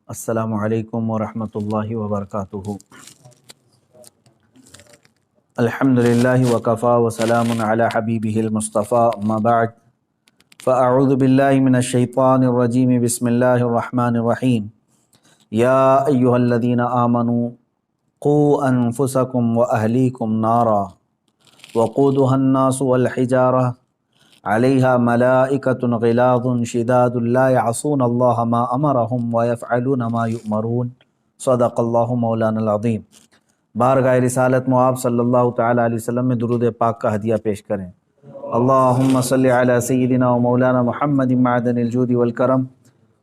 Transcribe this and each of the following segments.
السلام علیکم ورحمۃ اللہ وبرکاتہ۔ الحمدللہ وکفا وسلام علی حبیبہ المصطفیٰ، اما بعد فاعوذ باللہ من الشیطان الرجیم، بسم اللہ الرحمن الرحیم۔ یا ایہا الذین آمنوا قوا انفسکم واہلیکم نارا وقودها الناس والحجارہ علیہا ملائکۃ غلاظ شداد لا یعصون اللہ ما امرہم ویفعلون ما یؤمرون۔ صدق اللہ مولانا العظیم۔ بارگاہ رسالت مآب صلی اللہ تعالیٰ علیہ وسلم میں درود پاک کا ہدیہ پیش کریں۔ اللہم صلی علی سیدنا و مولانا محمد معدن الجود والکرم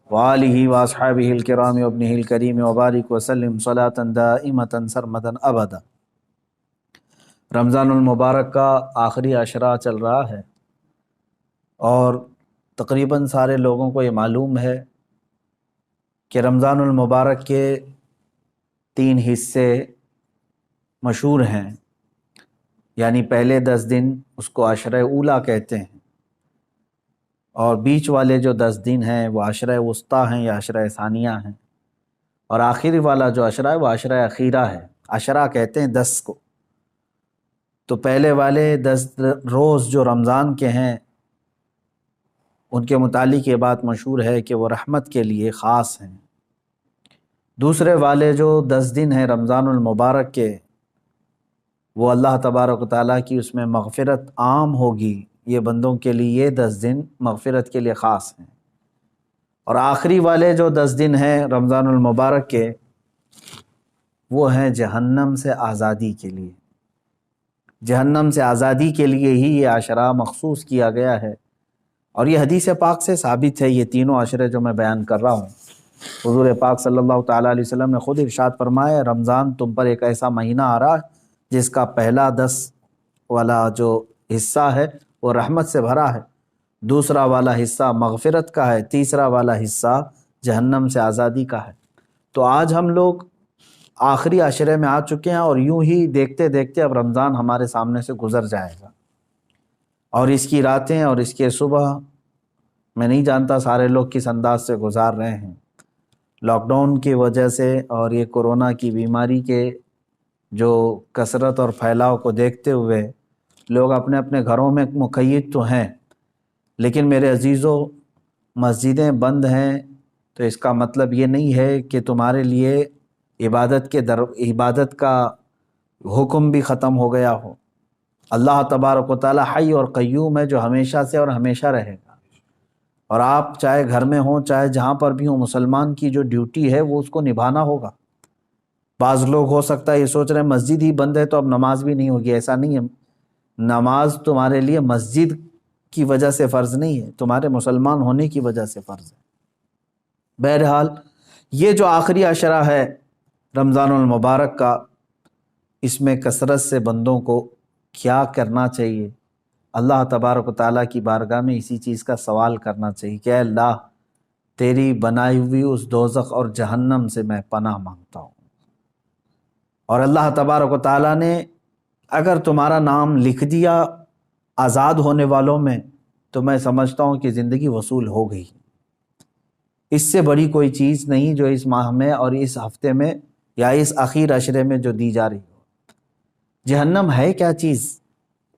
وآلہ واصحابہ الکرام وابنہ الکریم وبارک وسلم صلاۃ دائمۃ سرمدا ابدا۔ رمضان المبارک کا آخری عشرہ چل رہا ہے اور تقریباً سارے لوگوں کو یہ معلوم ہے کہ رمضان المبارک کے 3 حصے مشہور ہیں، یعنی پہلے 10 دن اس کو عشرہ اولیٰ کہتے ہیں، اور بیچ والے جو 10 دن ہیں وہ عشرہ وسطیٰ ہیں یا عشرہ ثانیہ ہیں، اور آخری والا جو عشرہ ہے وہ عشرہ اخیرہ ہے۔ عشرہ کہتے ہیں 10 کو۔ تو پہلے والے 10 روز جو رمضان کے ہیں ان کے متعلق یہ بات مشہور ہے کہ وہ رحمت کے لیے خاص ہیں۔ دوسرے والے جو 10 دن ہیں رمضان المبارک کے، وہ اللہ تبارک و تعالیٰ کی اس میں مغفرت عام ہوگی، یہ بندوں کے لیے یہ 10 دن مغفرت کے لیے خاص ہیں۔ اور آخری والے جو 10 دن ہیں رمضان المبارک کے، وہ ہیں جہنم سے آزادی کے لیے۔ جہنم سے آزادی کے لیے ہی یہ عشرہ مخصوص کیا گیا ہے، اور یہ حدیث پاک سے ثابت ہے۔ یہ تینوں عشرے جو میں بیان کر رہا ہوں، حضور پاک صلی اللہ تعالیٰ علیہ وسلم نے خود ارشاد فرمایا، رمضان تم پر ایک ایسا مہینہ آ رہا ہے جس کا پہلا 10 والا جو حصہ ہے وہ رحمت سے بھرا ہے، دوسرا والا حصہ مغفرت کا ہے، تیسرا والا حصہ جہنم سے آزادی کا ہے۔ تو آج ہم لوگ آخری عشرے میں آ چکے ہیں، اور یوں ہی دیکھتے دیکھتے اب رمضان ہمارے سامنے سے گزر جائے گا، اور اس کی راتیں اور اس کے صبح میں نہیں جانتا سارے لوگ کس انداز سے گزار رہے ہیں۔ لاک ڈاؤن کی وجہ سے اور یہ کورونا کی بیماری کے جو کثرت اور پھیلاؤ کو دیکھتے ہوئے لوگ اپنے اپنے گھروں میں مقید تو ہیں، لیکن میرے عزیزوں، مسجدیں بند ہیں تو اس کا مطلب یہ نہیں ہے کہ تمہارے لیے عبادت کا حکم بھی ختم ہو گیا ہو۔ اللہ تبارک و تعالی حی اور قیوم ہے، جو ہمیشہ سے اور ہمیشہ رہے گا، اور آپ چاہے گھر میں ہوں چاہے جہاں پر بھی ہوں، مسلمان کی جو ڈیوٹی ہے وہ اس کو نبھانا ہوگا۔ بعض لوگ ہو سکتا ہے یہ سوچ رہے ہیں مسجد ہی بند ہے تو اب نماز بھی نہیں ہوگی۔ ایسا نہیں ہے، نماز تمہارے لیے مسجد کی وجہ سے فرض نہیں ہے، تمہارے مسلمان ہونے کی وجہ سے فرض ہے۔ بہرحال یہ جو آخری عشرہ ہے رمضان المبارک کا، اس میں کثرت سے بندوں کو کیا کرنا چاہیے؟ اللہ تبارک و تعالیٰ کی بارگاہ میں اسی چیز کا سوال کرنا چاہیے کہ اے اللہ، تیری بنائی ہوئی اس دوزخ اور جہنم سے میں پناہ مانگتا ہوں، اور اللہ تبارک و تعالیٰ نے اگر تمہارا نام لکھ دیا آزاد ہونے والوں میں تو میں سمجھتا ہوں کہ زندگی وصول ہو گئی۔ اس سے بڑی کوئی چیز نہیں جو اس ماہ میں اور اس ہفتے میں یا اس اخیر عشرے میں جو دی جا رہی ہو۔ جہنم ہے کیا چیز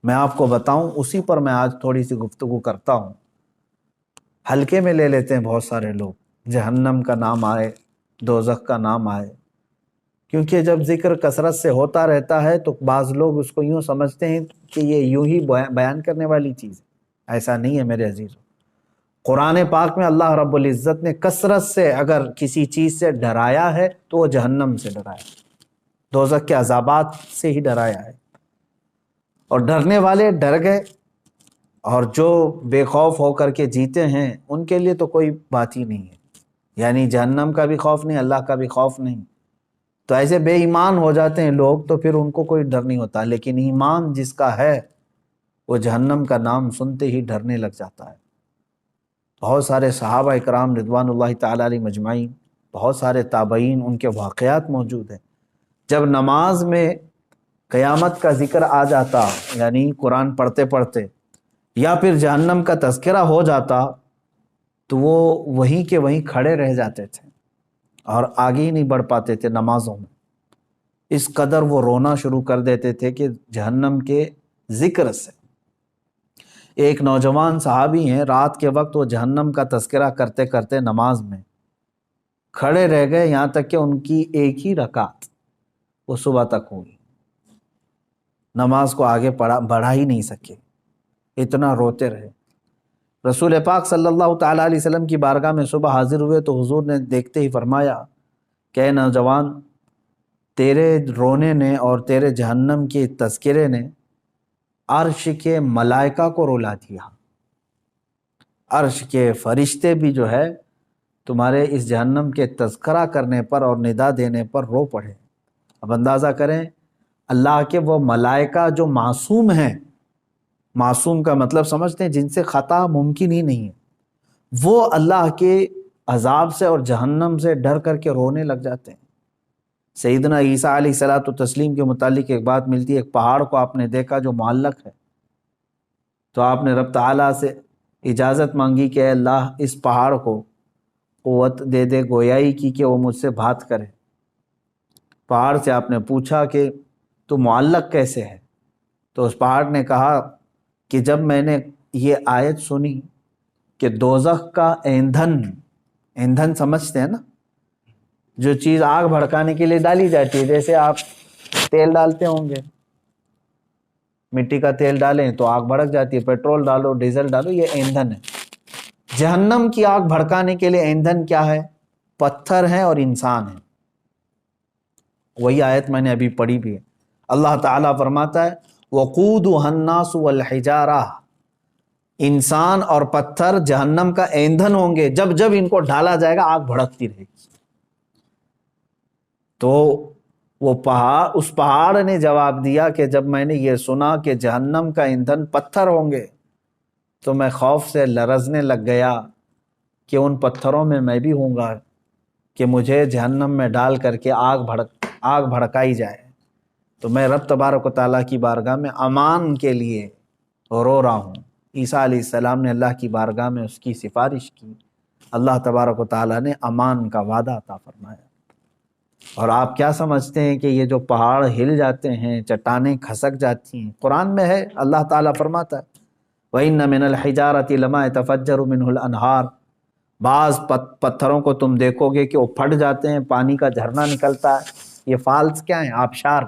میں آپ کو بتاؤں، اسی پر میں آج تھوڑی سی گفتگو کرتا ہوں۔ ہلکے میں لے لیتے ہیں بہت سارے لوگ، جہنم کا نام آئے، دوزخ کا نام آئے، کیونکہ جب ذکر کثرت سے ہوتا رہتا ہے تو بعض لوگ اس کو یوں سمجھتے ہیں کہ یہ یوں ہی بیان کرنے والی چیز ہے۔ ایسا نہیں ہے میرے عزیزوں۔ قرآن پاک میں اللہ رب العزت نے کثرت سے اگر کسی چیز سے ڈرایا ہے تو وہ جہنم سے ڈرایا ہے، دوزخ کے عذابات سے ہی ڈرایا ہے، اور ڈرنے والے ڈر گئے، اور جو بے خوف ہو کر کے جیتے ہیں ان کے لیے تو کوئی بات ہی نہیں ہے، یعنی جہنم کا بھی خوف نہیں، اللہ کا بھی خوف نہیں۔ تو ایسے بے ایمان ہو جاتے ہیں لوگ تو پھر ان کو کوئی ڈر نہیں ہوتا، لیکن ایمان جس کا ہے وہ جہنم کا نام سنتے ہی ڈرنے لگ جاتا ہے۔ بہت سارے صحابہ اکرام رضوان اللہ تعالیٰ علیہ مجمعین، بہت سارے تابعین، ان کے واقعات موجود ہیں۔ جب نماز میں قیامت کا ذکر آ جاتا، یعنی قرآن پڑھتے پڑھتے، یا پھر جہنم کا تذکرہ ہو جاتا، تو وہ وہیں کے وہیں کھڑے رہ جاتے تھے، اور آگے ہی نہیں بڑھ پاتے تھے نمازوں میں، اس قدر وہ رونا شروع کر دیتے تھے کہ جہنم کے ذکر سے۔ ایک نوجوان صحابی ہیں، رات کے وقت وہ جہنم کا تذکرہ کرتے کرتے نماز میں کھڑے رہ گئے، یہاں تک کہ ان کی ایک ہی رکعت وہ صبح تک ہوئی، نماز کو آگے بڑھا ہی نہیں سکے، اتنا روتے رہے۔ رسول پاک صلی اللہ تعالیٰ علیہ وسلم کی بارگاہ میں صبح حاضر ہوئے تو حضور نے دیکھتے ہی فرمایا کہ اے نوجوان، تیرے رونے نے اور تیرے جہنم کے تذکرے نے عرش کے ملائکہ کو رلا دیا، عرش کے فرشتے بھی جو ہے تمہارے اس جہنم کے تذکرہ کرنے پر اور ندا دینے پر رو پڑے۔ اب اندازہ کریں اللہ کے وہ ملائکہ جو معصوم ہیں، معصوم کا مطلب سمجھتے ہیں جن سے خطا ممکن ہی نہیں ہے، وہ اللہ کے عذاب سے اور جہنم سے ڈر کر کے رونے لگ جاتے ہیں۔ سیدنا عیسیٰ علیہ الصلوۃ والتسلیم کے متعلق ایک بات ملتی ہے، ایک پہاڑ کو آپ نے دیکھا جو معلق ہے، تو آپ نے رب تعالیٰ سے اجازت مانگی کہ اے اللہ اس پہاڑ کو قوت دے دے گویائی کی کہ وہ مجھ سے بات کرے۔ پہاڑ سے آپ نے پوچھا کہ تو معلق کیسے ہے؟ تو اس پہاڑ نے کہا کہ جب میں نے یہ آیت سنی کہ دوزخ کا ایندھن سمجھتے ہیں نا، جو چیز آگ بھڑکانے کے لیے ڈالی جاتی ہے، جیسے آپ تیل ڈالتے ہوں گے، مٹی کا تیل ڈالیں تو آگ بھڑک جاتی ہے، پیٹرول ڈالو، ڈیزل ڈالو، یہ ایندھن ہے۔ جہنم کی آگ بھڑکانے کے لیے ایندھن کیا ہے؟ پتھر ہیں اور انسان ہیں۔ وہی آیت میں نے ابھی پڑھی بھی ہے، اللہ تعالیٰ فرماتا ہے وَقُودُهَا النَّاسُ وَالْحِجَارَةُ، انسان اور پتھر جہنم کا ایندھن ہوں گے، جب جب ان کو ڈالا جائے گا آگ بھڑکتی رہے گی۔ تو وہ اس پہاڑ نے جواب دیا کہ جب میں نے یہ سنا کہ جہنم کا ایندھن پتھر ہوں گے تو میں خوف سے لرزنے لگ گیا کہ ان پتھروں میں بھی ہوں گا کہ مجھے جہنم میں ڈال کر کے آگ بھڑکائی جائے۔ تو میں رب تبارک و تعالیٰ کی بارگاہ میں امان کے لیے رو رہا ہوں۔ عیسیٰ علیہ السلام نے اللہ کی بارگاہ میں اس کی سفارش کی، اللہ تبارک و تعالیٰ نے امان کا وعدہ عطا فرمایا۔ اور آپ کیا سمجھتے ہیں کہ یہ جو پہاڑ ہل جاتے ہیں، چٹانیں کھسک جاتی ہیں، قرآن میں ہے، اللہ تعالیٰ فرماتا ہے وَإِنَّ مِنَ الْحِجَارَةِ لَمَا يَتَفَجَّرُ مِنْهُ الْأَنْهَارُ، بعض پتھروں کو تم دیکھو گے کہ وہ پھٹ جاتے ہیں، پانی کا جھرنا نکلتا ہے۔ یہ فالس کیا ہیں؟ آبشار۔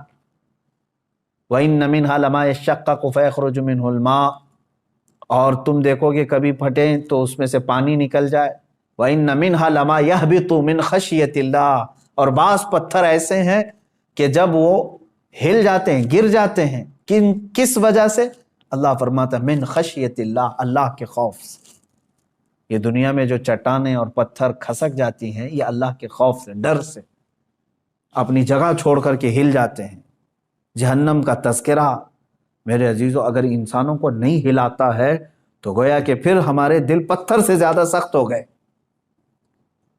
وَإِنَّ مِنْهَا لَمَا يَشَّقَّقُ فَيَخْرُجُ مِنْهُ الْمَاءُ، اور تم دیکھو گے کبھی پھٹیں تو اس میں سے پانی نکل جائے۔ وَإِنَّ مِنْهَا لَمَا يَهْبِطُ مِنْ خَشْيَةِ اللَّهِ، اور بعض پتھر ایسے ہیں کہ جب وہ ہل جاتے ہیں، گر جاتے ہیں، کس وجہ سے؟ اللہ فرماتا ہے من خشیت اللہ، اللہ کے خوف سے۔ یہ دنیا میں جو چٹانیں اور پتھر کھسک جاتی ہیں، یہ اللہ کے خوف سے، ڈر سے اپنی جگہ چھوڑ کر کے ہل جاتے ہیں۔ جہنم کا تذکرہ میرے عزیزو اگر انسانوں کو نہیں ہلاتا ہے تو گویا کہ پھر ہمارے دل پتھر سے زیادہ سخت ہو گئے،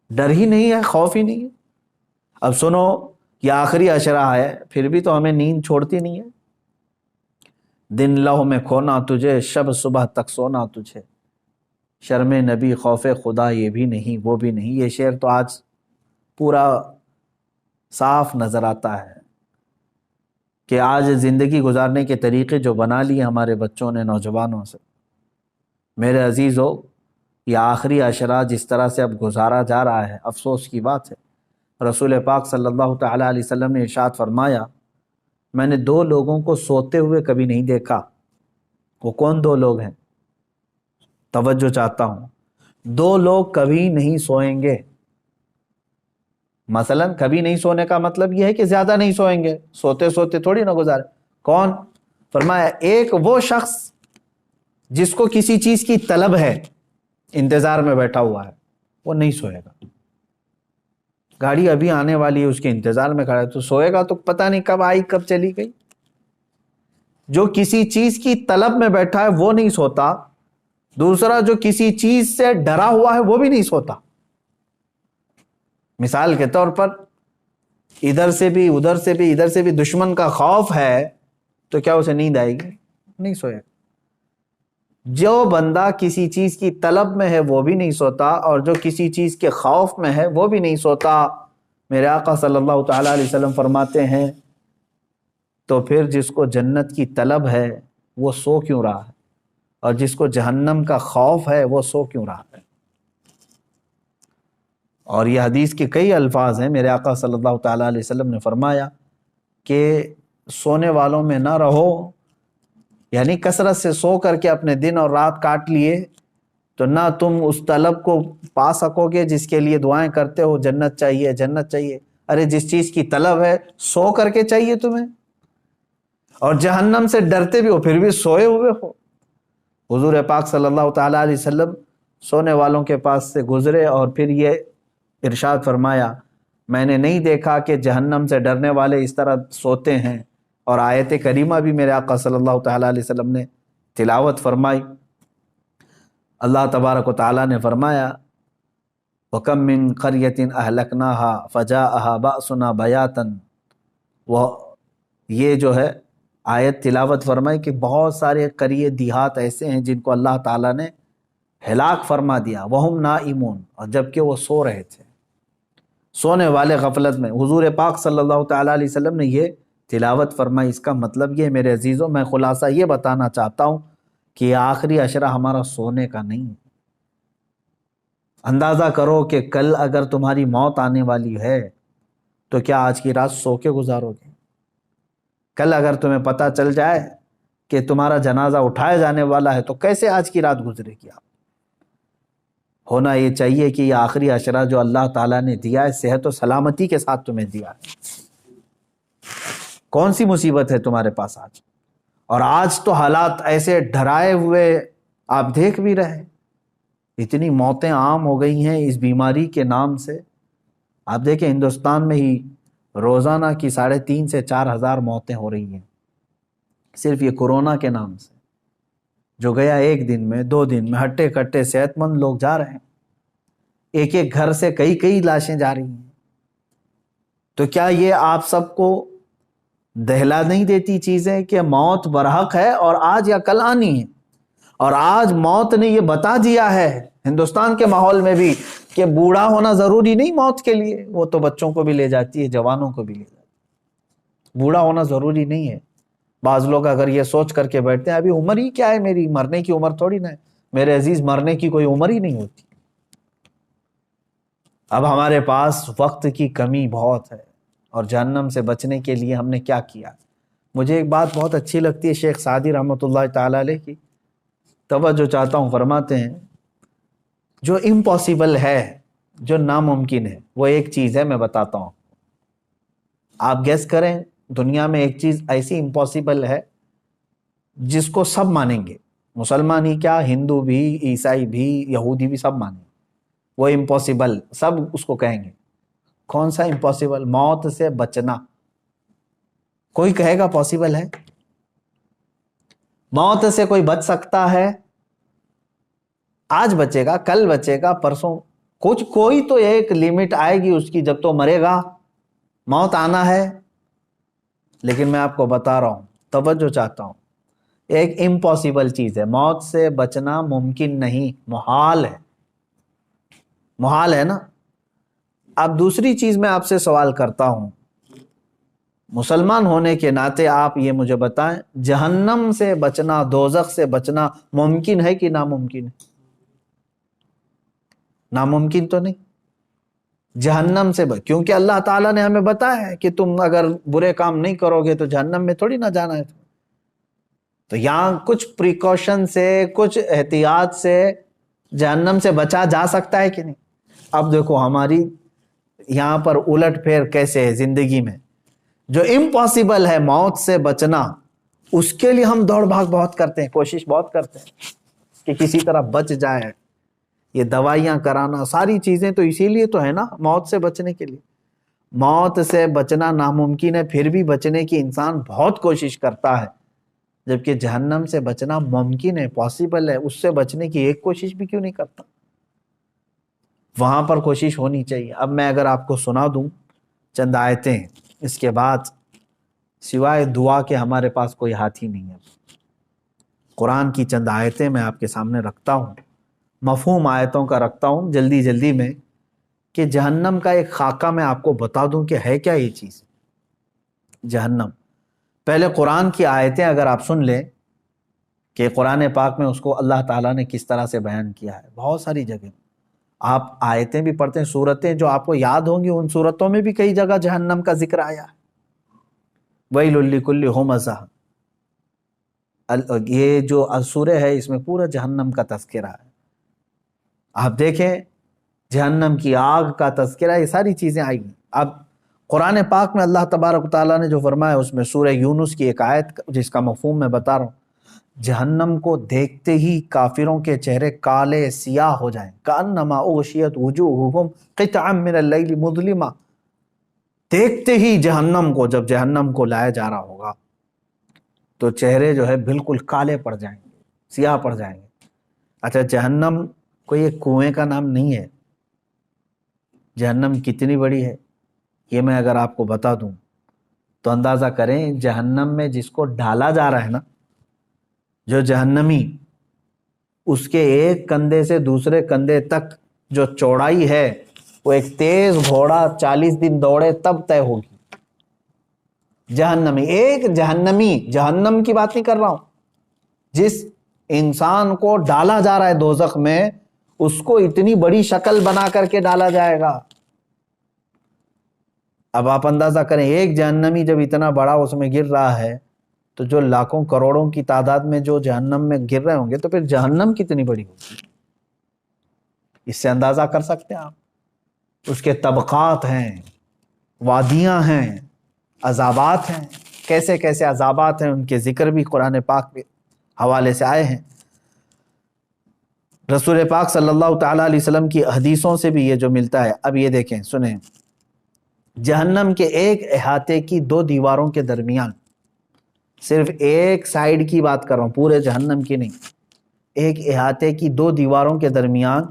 ڈر ہی نہیں ہے، خوف ہی نہیں ہے۔ اب سنو، یہ آخری عشرہ ہے، پھر بھی تو ہمیں نیند چھوڑتی نہیں ہے۔ دن لہو میں کھونا تجھے، شب صبح تک سونا تجھے، شرم نبی خوف خدا یہ بھی نہیں وہ بھی نہیں۔ یہ شعر تو آج پورا صاف نظر آتا ہے کہ آج زندگی گزارنے کے طریقے جو بنا لیے ہمارے بچوں نے، نوجوانوں سے۔ میرے عزیزو، یہ آخری عشرہ جس طرح سے اب گزارا جا رہا ہے، افسوس کی بات ہے۔ رسول پاک صلی اللہ تعالیٰ علیہ وسلم نے ارشاد فرمایا میں نے دو لوگوں کو سوتے ہوئے کبھی نہیں دیکھا۔ وہ کون دو لوگ ہیں؟ توجہ چاہتا ہوں۔ دو لوگ کبھی نہیں سوئیں گے۔ مثلا کبھی نہیں سونے کا مطلب یہ ہے کہ زیادہ نہیں سوئیں گے، سوتے سوتے تھوڑی نہ گزارے۔ کون؟ فرمایا ایک وہ شخص جس کو کسی چیز کی طلب ہے، انتظار میں بیٹھا ہوا ہے، وہ نہیں سوئے گا۔ گاڑی ابھی آنے والی ہے، اس کے انتظار میں کھڑا ہے، تو سوئے گا تو پتہ نہیں کب آئی کب چلی گئی۔ جو کسی چیز کی طلب میں بیٹھا ہے وہ نہیں سوتا، دوسرا جو کسی چیز سے ڈرا ہوا ہے وہ بھی نہیں سوتا۔ مثال کے طور پر ادھر سے بھی ادھر سے بھی ادھر سے بھی دشمن کا خوف ہے تو کیا اسے نیند آئے گی؟ نہیں سوئے گا۔ جو بندہ کسی چیز کی طلب میں ہے وہ بھی نہیں سوتا، اور جو کسی چیز کے خوف میں ہے وہ بھی نہیں سوتا۔ میرے آقا صلی اللہ تعالیٰ علیہ وسلم فرماتے ہیں تو پھر جس کو جنت کی طلب ہے وہ سو کیوں رہا ہے، اور جس کو جہنم کا خوف ہے وہ سو کیوں رہا ہے؟ اور یہ حدیث کے کئی الفاظ ہیں۔ میرے آقا صلی اللہ تعالیٰ علیہ وسلم نے فرمایا کہ سونے والوں میں نہ رہو، یعنی کثرت سے سو کر کے اپنے دن اور رات کاٹ لیے تو نہ تم اس طلب کو پا سکو گے جس کے لیے دعائیں کرتے ہو، جنت چاہیے جنت چاہیے۔ ارے جس چیز کی طلب ہے سو کر کے چاہیے تمہیں، اور جہنم سے ڈرتے بھی ہو پھر بھی سوئے ہوئے ہو۔ حضور پاک صلی اللہ تعالیٰ علیہ وسلم سونے والوں کے پاس سے گزرے اور پھر یہ ارشاد فرمایا، میں نے نہیں دیکھا کہ جہنم سے ڈرنے والے اس طرح سوتے ہیں۔ اور آیت کریمہ بھی میرے آقا صلی اللہ تعالیٰ علیہ وسلم نے تلاوت فرمائی۔ اللہ تبارک و تعالیٰ نے فرمایا، وَكَم مِّن قَرْيَةٍ أَهْلَكْنَاهَا فَجَاءَهَا بَأْسُنَا بَيَاتًا۔ وہ یہ جو ہے آیت تلاوت فرمائی کہ بہت سارے قریے دیہات ایسے ہیں جن کو اللہ تعالیٰ نے ہلاک فرما دیا، وَهُمْ نَائِمُونَ، اور جبکہ وہ سو رہے تھے، سونے والے غفلت میں۔ حضور پاک صلی اللہ تعالیٰ علیہ وسلم نے یہ تلاوت فرمائی۔ اس کا مطلب یہ میرے عزیزوں، میں خلاصہ یہ بتانا چاہتا ہوں کہ یہ آخری عشرہ ہمارا سونے کا نہیں ہے۔ اندازہ کرو کہ کل اگر تمہاری موت آنے والی ہے تو کیا آج کی رات سو کے گزارو گے؟ کل اگر تمہیں پتہ چل جائے کہ تمہارا جنازہ اٹھایا جانے والا ہے تو کیسے آج کی رات گزرے گی؟ آپ ہونا یہ چاہیے کہ یہ آخری عشرہ جو اللہ تعالیٰ نے دیا ہے صحت و سلامتی کے ساتھ تمہیں دیا ہے۔ کون سی مصیبت ہے تمہارے پاس آج؟ اور آج تو حالات ایسے ڈرائے ہوئے آپ دیکھ بھی رہے، اتنی موتیں عام ہو گئی ہیں اس بیماری کے نام سے۔ آپ دیکھیں ہندوستان میں ہی روزانہ کی 3,500 سے 4,000 موتیں ہو رہی ہیں صرف یہ کورونا کے نام سے، جو گیا ایک دن میں 2 دن میں ہٹے کٹے صحت مند لوگ جا رہے ہیں، ایک ایک گھر سے کئی لاشیں جا رہی ہیں۔ تو کیا یہ آپ سب کو دہلا نہیں دیتی چیزیں کہ موت برحق ہے اور آج یا کل آنی ہے؟ اور آج موت نے یہ بتا دیا ہے ہندوستان کے ماحول میں بھی کہ بوڑھا ہونا ضروری نہیں موت کے لیے، وہ تو بچوں کو بھی لے جاتی ہے، جوانوں کو بھی لے جاتی ہے، بوڑھا ہونا ضروری نہیں ہے۔ بعض لوگ اگر یہ سوچ کر کے بیٹھتے ہیں ابھی عمر ہی کیا ہے میری، مرنے کی عمر تھوڑی نہ ہے۔ میرے عزیز، مرنے کی کوئی عمر ہی نہیں ہوتی۔ اب ہمارے پاس وقت کی کمی بہت ہے، اور جہنم سے بچنے کے لیے ہم نے کیا کیا؟ مجھے ایک بات بہت اچھی لگتی ہے شیخ سعدی رحمۃ اللہ تعالیٰ علیہ کی، توجہ چاہتا ہوں۔ فرماتے ہیں جو امپاسبل ہے، جو ناممکن ہے، وہ ایک چیز ہے، میں بتاتا ہوں، آپ گیس کریں۔ دنیا میں ایک چیز ایسی امپاسبل ہے جس کو سب مانیں گے، مسلمان ہی کیا، ہندو بھی، عیسائی بھی، یہودی بھی، سب مانیں گے، وہ امپاسبل، سب اس کو کہیں گے۔ کون سا امپاسبل؟ موت سے بچنا۔ کوئی کہے گا پاسبل ہے؟ موت سے کوئی بچ سکتا ہے؟ آج بچے گا، کل بچے گا، پرسوں، کوئی تو ایک لیمٹ آئے گی اس کی، جب تو مرے گا، موت آنا ہے۔ لیکن میں آپ کو بتا رہا ہوں، توجہ چاہتا ہوں، ایک امپاسبل چیز ہے، موت سے بچنا ممکن نہیں، محال ہے، محال ہے نا۔ اب دوسری چیز میں آپ سے سوال کرتا ہوں، مسلمان ہونے کے ناطے آپ یہ مجھے بتائیں، جہنم سے بچنا، دوزخ سے بچنا ممکن ہے کہ ناممکن ہے؟ ناممکن تو نہیں۔ جہنم سے کیونکہ اللہ تعالیٰ نے ہمیں بتایا ہے کہ تم اگر برے کام نہیں کرو گے تو جہنم میں تھوڑی نہ جانا ہے۔ تو یہاں کچھ پریکاشن سے، کچھ احتیاط سے جہنم سے بچا جا سکتا ہے کہ نہیں؟ اب دیکھو ہماری یہاں پر الٹ پھیر کیسے ہے زندگی میں، جو امپاسبل ہے موت سے بچنا، اس کے لیے ہم دوڑ بھاگ بہت کرتے ہیں، کوشش بہت کرتے ہیں کہ کسی طرح بچ جائے۔ یہ دوائیاں کرانا، ساری چیزیں تو اسی لیے تو ہے نا، موت سے بچنے کے لیے۔ موت سے بچنا ناممکن ہے، پھر بھی بچنے کی انسان بہت کوشش کرتا ہے، جبکہ جہنم سے بچنا ممکن ہے، پاسبل ہے، اس سے بچنے کی ایک کوشش بھی کیوں نہیں کرتا؟ وہاں پر کوشش ہونی چاہیے۔ اب میں اگر آپ کو سنا دوں چند آیتیں، اس کے بعد سوائے دعا کے ہمارے پاس کوئی ہاتھ ہی نہیں ہے۔ قرآن کی چند آیتیں میں آپ کے سامنے رکھتا ہوں، مفہوم آیتوں کا رکھتا ہوں جلدی جلدی میں، کہ جہنم کا ایک خاکہ میں آپ کو بتا دوں کہ ہے کیا یہ چیز جہنم۔ پہلے قرآن کی آیتیں اگر آپ سن لیں کہ قرآن پاک میں اس کو اللہ تعالیٰ نے کس طرح سے بیان کیا ہے، بہت ساری جگہ آپ آیتیں بھی پڑھتے ہیں، سورتیں جو آپ کو یاد ہوں گی ان سورتوں میں بھی کئی جگہ جہنم کا ذکر آیا ہے۔ ویل لکل ہمزہ، یہ جو سورہ ہے اس میں پورا جہنم کا تذکرہ ہے۔ آپ دیکھیں جہنم کی آگ کا تذکرہ، یہ ساری چیزیں آئی ہیں۔ اب قرآن پاک میں اللہ تبارک و تعالیٰ نے جو فرمایا اس میں سورہ یونس کی ایک آیت جس کا مفہوم میں بتا رہا ہوں، جہنم کو دیکھتے ہی کافروں کے چہرے کالے سیاہ ہو جائیں، کأنما اغشیت وجوہہم قطعا من اللیل مظلما، دیکھتے ہی جہنم کو، جب جہنم کو لایا جا رہا ہوگا تو چہرے جو ہے بالکل کالے پڑ جائیں گے، سیاہ پڑ جائیں گے۔ اچھا جہنم کوئی ایک کنویں کا نام نہیں ہے، جہنم کتنی بڑی ہے یہ میں اگر آپ کو بتا دوں تو اندازہ کریں، جہنم میں جس کو ڈالا جا رہا ہے نا، جو جہنمی، اس کے ایک کندھے سے دوسرے کندھے تک جو چوڑائی ہے وہ ایک تیز گھوڑا 40 دن دوڑے تب طے ہوگی۔ جہنمی، ایک جہنمی، جہنم کی بات نہیں کر رہا ہوں، جس انسان کو ڈالا جا رہا ہے دوزخ میں اس کو اتنی بڑی شکل بنا کر کے ڈالا جائے گا۔ اب آپ اندازہ کریں ایک جہنمی جب اتنا بڑا اس میں گر رہا ہے تو جو لاکھوں کروڑوں کی تعداد میں جو جہنم میں گر رہے ہوں گے تو پھر جہنم کتنی بڑی ہوگی، اس سے اندازہ کر سکتے ہیں آپ۔ اس کے طبقات ہیں، وادیاں ہیں، عذابات ہیں، کیسے کیسے عذابات ہیں، ان کے ذکر بھی قرآن پاک کے حوالے سے آئے ہیں۔ رسول پاک صلی اللہ تعالیٰ علیہ وسلم کی حدیثوں سے بھی یہ جو ملتا ہے۔ اب یہ دیکھیں، سنیں، جہنم کے ایک احاطے کی 2 دیواروں کے درمیان، صرف ایک سائیڈ کی بات کر رہا ہوں، پورے جہنم کی نہیں، ایک احاطے کی 2 دیواروں کے درمیان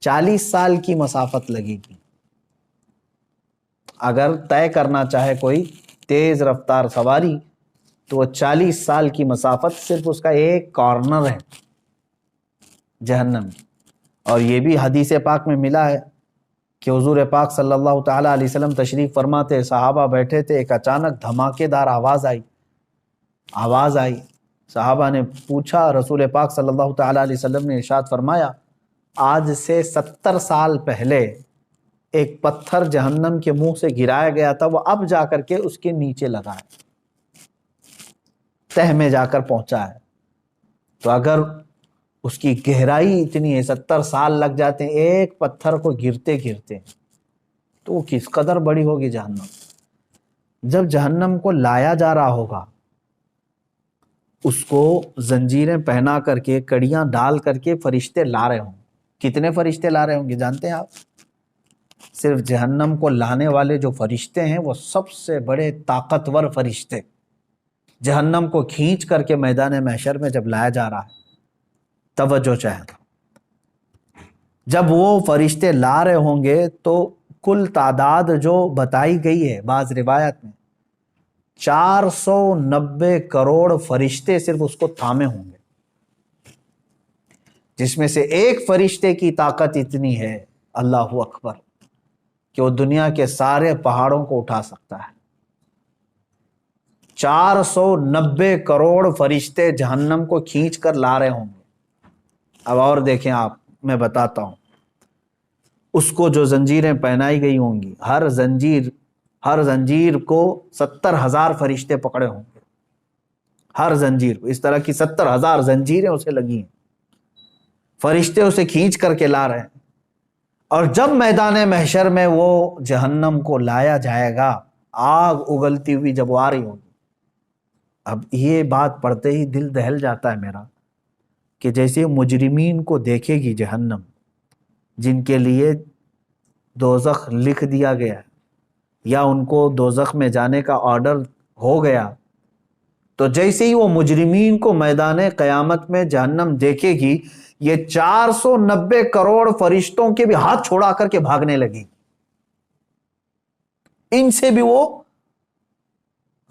40 سال کی مسافت لگے گی۔ اگر طے کرنا چاہے کوئی تیز رفتار سواری تو وہ 40 سال کی مسافت صرف اس کا ایک کارنر ہے جہنم۔ اور یہ بھی حدیث پاک میں ملا ہے کہ حضور پاک صلی اللہ تعالیٰ علیہ وسلم تشریف فرماتے، صحابہ بیٹھے تھے، ایک اچانک دھماکے دار آواز آئی۔ صحابہ نے پوچھا، رسول پاک صلی اللہ تعالیٰ علیہ وسلم نے ارشاد فرمایا، آج سے 70 سال پہلے ایک پتھر جہنم کے منہ سے گرایا گیا تھا، وہ اب جا کر کے اس کے نیچے لگا ہے، تہ میں جا کر پہنچا ہے۔ تو اگر اس کی گہرائی اتنی ہے، 70 سال لگ جاتے ہیں ایک پتھر کو گرتے گرتے، تو وہ کس قدر بڑی ہوگی جہنم۔ جب جہنم کو لایا جا رہا ہوگا، اس کو زنجیریں پہنا کر کے، کڑیاں ڈال کر کے فرشتے لا رہے ہوں۔ کتنے فرشتے لا رہے ہوں گے جانتے ہیں آپ؟ صرف جہنم کو لانے والے جو فرشتے ہیں وہ سب سے بڑے طاقتور فرشتے، جہنم کو کھینچ کر کے میدان محشر میں جب لایا جا رہا ہے، توجہ چاہے، جب وہ فرشتے لا رہے ہوں گے تو کل تعداد جو بتائی گئی ہے بعض روایت میں 490 کروڑ فرشتے صرف اس کو تھامے ہوں گے، جس میں سے ایک فرشتے کی طاقت اتنی ہے، اللہ اکبر، کہ وہ دنیا کے سارے پہاڑوں کو اٹھا سکتا ہے۔ 490 کروڑ فرشتے جہنم کو کھینچ کر لا رہے ہوں گے۔ اب اور دیکھیں آپ، میں بتاتا ہوں، اس کو جو زنجیریں پہنائی گئی ہوں گی، ہر زنجیر کو 70,000 فرشتے پکڑے ہوں گے، ہر زنجیر کو، اس طرح کی 70,000 زنجیریں اسے لگی ہیں، فرشتے اسے کھینچ کر کے لا رہے ہیں۔ اور جب میدان محشر میں وہ جہنم کو لایا جائے گا، آگ اگلتی ہوئی جب وہ آ رہی ہوگی، اب یہ بات پڑھتے ہی دل دہل جاتا ہے میرا، کہ جیسے مجرمین کو دیکھے گی جہنم، جن کے لیے دوزخ لکھ دیا گیا یا ان کو دوزخ میں جانے کا آرڈر ہو گیا، تو جیسے ہی وہ مجرمین کو میدان قیامت میں جہنم دیکھے گی، یہ 490 کروڑ فرشتوں کے بھی ہاتھ چھوڑا کر کے بھاگنے لگی، ان سے بھی وہ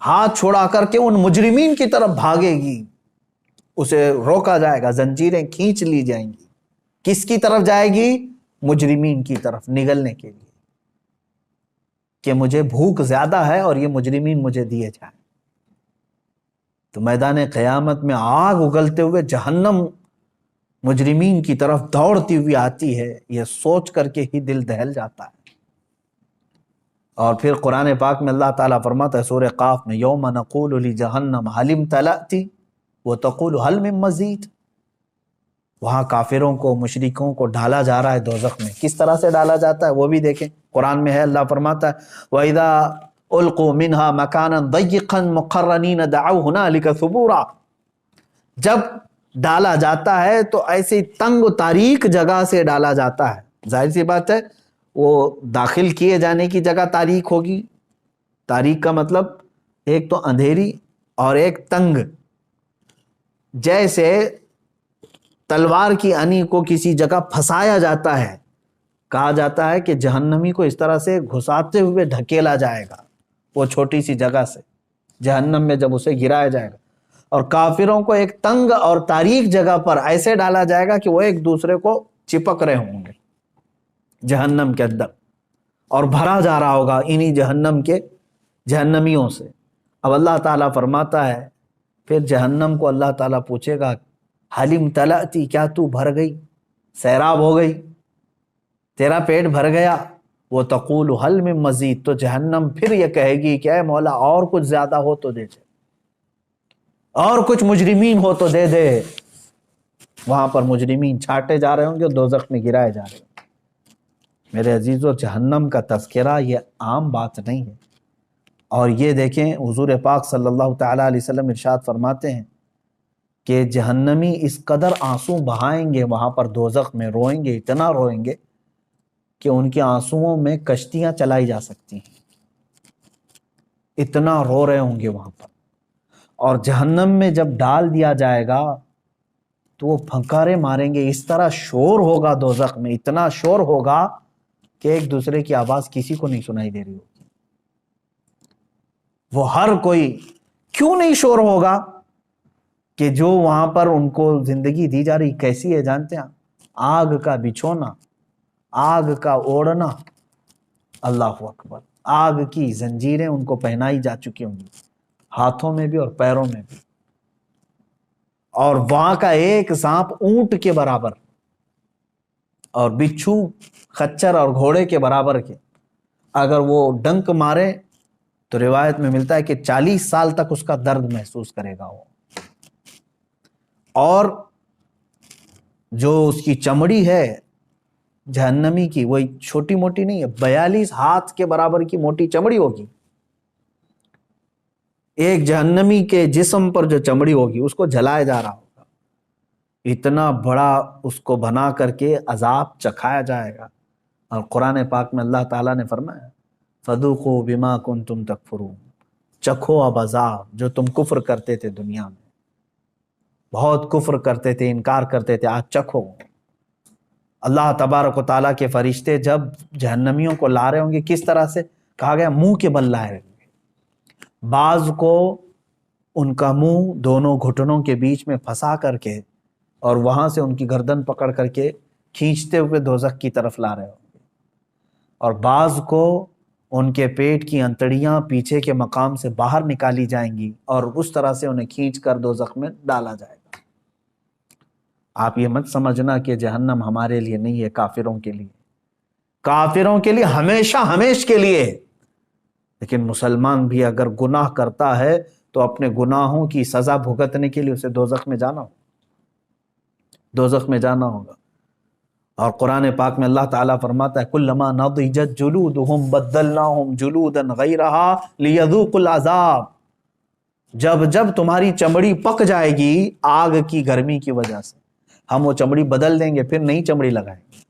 ہاتھ چھوڑا کر کے ان مجرمین کی طرف بھاگے گی، اسے روکا جائے گا، زنجیریں کھینچ لی جائیں گی. کس کی طرف جائے گی؟ مجرمین کی طرف نگلنے کے لیے، کہ مجھے بھوک زیادہ ہے اور یہ مجرمین مجھے دیے جائیں. تو میدان قیامت میں آگ اگلتے ہوئے جہنم مجرمین کی طرف دوڑتی ہوئی آتی ہے، یہ سوچ کر کے ہی دل دہل جاتا ہے. اور پھر قرآن پاک میں اللہ تعالیٰ فرماتا ہے سورہ قاف میں، یوم نقول لجہنم هل امتلأت وتقول هل من مزید. وہاں کافروں کو، مشرکوں کو ڈالا جا رہا ہے دوزخ میں. کس طرح سے ڈالا جاتا ہے وہ بھی دیکھیں، قرآن میں ہے، اللہ فرماتا ہے وَإِذَا أُلْقُوا مِنْهَا مَكَانًا ضَيِّقًا مُقَرَّنِينَ دَعَوْا هُنَالِكَ ثُبُورًا. جب ڈالا جاتا ہے تو ایسی تنگ و تاریک جگہ سے ڈالا جاتا ہے. ظاہر سی بات ہے وہ داخل کیے جانے کی جگہ تاریک ہوگی. تاریک کا مطلب ایک تو اندھیری اور ایک تنگ. جیسے تلوار کی انی کو کسی جگہ پھنسایا جاتا ہے، کہا جاتا ہے کہ جہنمی کو اس طرح سے گھساتے ہوئے ڈھکیلا جائے گا وہ چھوٹی سی جگہ سے جہنم میں جب اسے گرایا جائے گا. اور کافروں کو ایک تنگ اور تاریک جگہ پر ایسے ڈالا جائے گا کہ وہ ایک دوسرے کو چپک رہے ہوں گے جہنم کے اندر، اور بھرا جا رہا ہوگا انہی جہنم کے جہنمیوں سے. اب اللہ تعالیٰ فرماتا ہے پھر جہنم کو اللہ تعالیٰ پوچھے گا حل امتلأتی، کیا تو بھر گئی، سیراب ہو گئی، تیرا پیٹ بھر گیا؟ وہ تقول حل من مزید، تو جہنم پھر یہ کہے گی کہ اے مولا اور کچھ زیادہ ہو تو دے دے، اور کچھ مجرمین ہو تو دے دے. وہاں پر مجرمین چھاٹے جا رہے ہوں گے، دوزخ میں گرائے جا رہے ہوں گے. میرے عزیزو، جہنم کا تذکرہ یہ عام بات نہیں ہے. اور یہ دیکھیں حضور پاک صلی اللہ تعالیٰ علیہ وسلم ارشاد فرماتے ہیں کہ جہنمی اس قدر آنسو بہائیں گے وہاں پر دوزخ میں، روئیں گے، اتنا روئیں گے کہ ان کے آنسوؤں میں کشتیاں چلائی جا سکتی ہیں، اتنا رو رہے ہوں گے وہاں پر. اور جہنم میں جب ڈال دیا جائے گا تو وہ پھنکارے ماریں گے، اس طرح شور ہوگا دوزخ میں، اتنا شور ہوگا کہ ایک دوسرے کی آواز کسی کو نہیں سنائی دے رہی ہوگی. وہ ہر کوئی، کیوں نہیں شور ہوگا؟ کہ جو وہاں پر ان کو زندگی دی جا رہی کیسی ہے جانتے ہیں؟ آگ کا بچھونا، آگ کا اوڑھنا. اللہ اکبر. آگ کی زنجیریں ان کو پہنائی جا چکی ہوں گی، ہاتھوں میں بھی اور پیروں میں بھی. اور وہاں کا ایک سانپ اونٹ کے برابر اور بچھو خچر اور گھوڑے کے برابر کے، اگر وہ ڈنک مارے تو روایت میں ملتا ہے کہ 40 سال تک اس کا درد محسوس کرے گا وہ. اور جو اس کی چمڑی ہے جہنمی کی، وہ چھوٹی موٹی نہیں ہے، 42 ہاتھ کے برابر کی موٹی چمڑی ہوگی. ایک جہنمی کے جسم پر جو چمڑی ہوگی اس کو جلایا جا رہا ہوگا، اتنا بڑا اس کو بنا کر کے عذاب چکھایا جائے گا. اور قرآن پاک میں اللہ تعالیٰ نے فرمایا فَذُوقُوا بِمَا كُنْتُمْ تَكْفُرُونَ، چکھو اب عذاب جو تم کفر کرتے تھے دنیا میں، بہت کفر کرتے تھے، انکار کرتے تھے، آج چکھو. اللہ تبارک و تعالیٰ کے فرشتے جب جہنمیوں کو لا رہے ہوں گے، کس طرح سے کہا گیا؟ منہ کے بل لائے رہیں گے. بعض کو ان کا منہ دونوں گھٹنوں کے بیچ میں پھنسا کر کے اور وہاں سے ان کی گردن پکڑ کر کے کھینچتے ہوئے دوزخ کی طرف لا رہے ہوں گے، اور بعض کو ان کے پیٹ کی انتڑیاں پیچھے کے مقام سے باہر نکالی جائیں گی اور اس طرح سے انہیں کھینچ کر دوزخ میں ڈالا جائے گا. آپ یہ مت سمجھنا کہ جہنم ہمارے لیے نہیں ہے، کافروں کے لیے، کافروں کے لیے ہمیشہ ہمیش کے لیے. لیکن مسلمان بھی اگر گناہ کرتا ہے تو اپنے گناہوں کی سزا بھگتنے کے لیے اسے دوزخ میں جانا ہوگا، دوزخ میں جانا ہوگا. اور قرآن پاک میں اللہ تعالیٰ فرماتا ہے کلما نضجت جلودہم بدلناہم جلودا غیرہا لیذوقوا العذاب، جب جب تمہاری چمڑی پک جائے گی آگ کی گرمی کی وجہ سے، ہم وہ چمڑی بدل دیں گے، پھر نئی چمڑی لگائیں گے.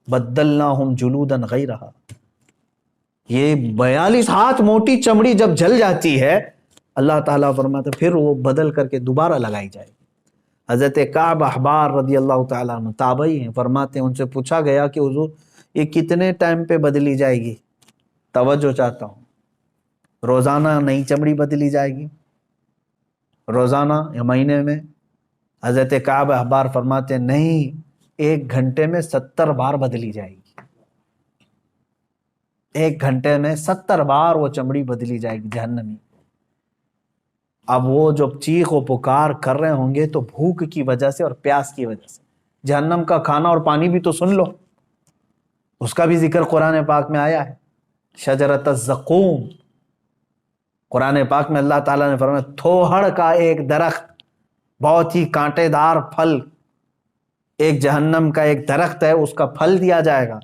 بدلناہم جلودا غیرہا، یہ 42 ہاتھ موٹی چمڑی جب جل جاتی ہے اللہ تعالیٰ فرماتا ہے پھر وہ بدل کر کے دوبارہ لگائی جائے گی. حضرت کعب احبار رضی اللہ تعالیٰ عنہ تابعی ہیں، فرماتے ہیں ان سے پوچھا گیا کہ حضور یہ کتنے ٹائم پہ بدلی جائے گی؟ توجہ چاہتا ہوں، روزانہ نئی چمڑی بدلی جائے گی؟ روزانہ یا مہینے میں؟ حضرت کعب احبار فرماتے ہیں نہیں، 1 گھنٹے میں 70 بار بدلی جائے گی، 1 گھنٹے میں 70 بار وہ چمڑی بدلی جائے گی جہنمی۔ اب وہ جب چیخ و پکار کر رہے ہوں گے تو بھوک کی وجہ سے اور پیاس کی وجہ سے۔ جہنم کا کھانا اور پانی بھی تو سن لو، اس کا بھی ذکر قرآن پاک میں آیا ہے، شجرۃ الزقوم۔ قرآن پاک میں اللہ تعالیٰ نے فرمایا تھوہڑ کا ایک درخت، بہت ہی کانٹے دار پھل، ایک جہنم کا ایک درخت ہے، اس کا پھل دیا جائے گا۔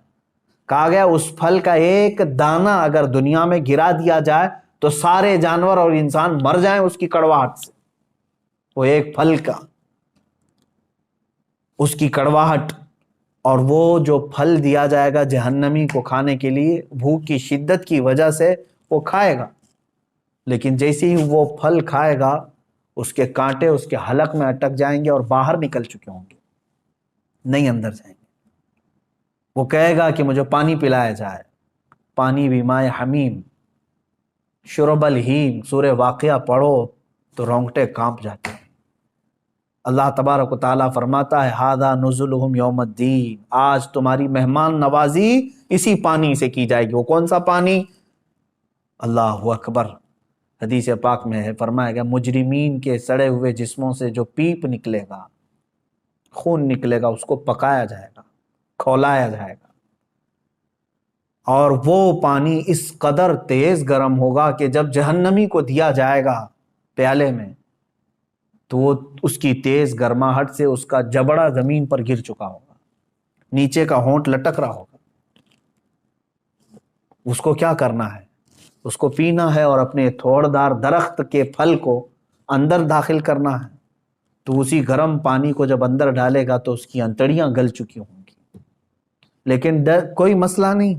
کہا گیا اس پھل کا ایک دانہ اگر دنیا میں گرا دیا جائے تو سارے جانور اور انسان مر جائیں اس کی کڑواہٹ سے۔ وہ ایک پھل کا، اس کی کڑواہٹ، اور وہ جو پھل دیا جائے گا جہنمی کو کھانے کے لیے، بھوک کی شدت کی وجہ سے وہ کھائے گا، لیکن جیسے ہی وہ پھل کھائے گا اس کے کانٹے اس کے حلق میں اٹک جائیں گے اور باہر نکل چکے ہوں گے، نہیں اندر جائیں گے۔ وہ کہے گا کہ مجھے پانی پلایا جائے، پانی بھی مائے حمیم، شرب الہیم۔ سورہ واقعہ پڑھو تو رونگٹے کانپ جاتے ہیں۔ اللہ تبارک و تعالیٰ فرماتا ہے ھذا نزلہم یوم الدین، آج تمہاری مہمان نوازی اسی پانی سے کی جائے گی۔ وہ کون سا پانی؟ اللہ اکبر، حدیث پاک میں ہے، فرمایا گیا مجرمین کے سڑے ہوئے جسموں سے جو پیپ نکلے گا، خون نکلے گا، اس کو پکایا جائے گا، کھولایا جائے گا، اور وہ پانی اس قدر تیز گرم ہوگا کہ جب جہنمی کو دیا جائے گا پیالے میں تو وہ اس کی تیز گرماہٹ سے اس کا جبڑا زمین پر گر چکا ہوگا، نیچے کا ہونٹ لٹک رہا ہوگا۔ اس کو کیا کرنا ہے؟ اس کو پینا ہے اور اپنے تھوڑ دار درخت کے پھل کو اندر داخل کرنا ہے۔ تو اسی گرم پانی کو جب اندر ڈالے گا تو اس کی انتڑیاں گل چکی ہوں گی، لیکن کوئی مسئلہ نہیں۔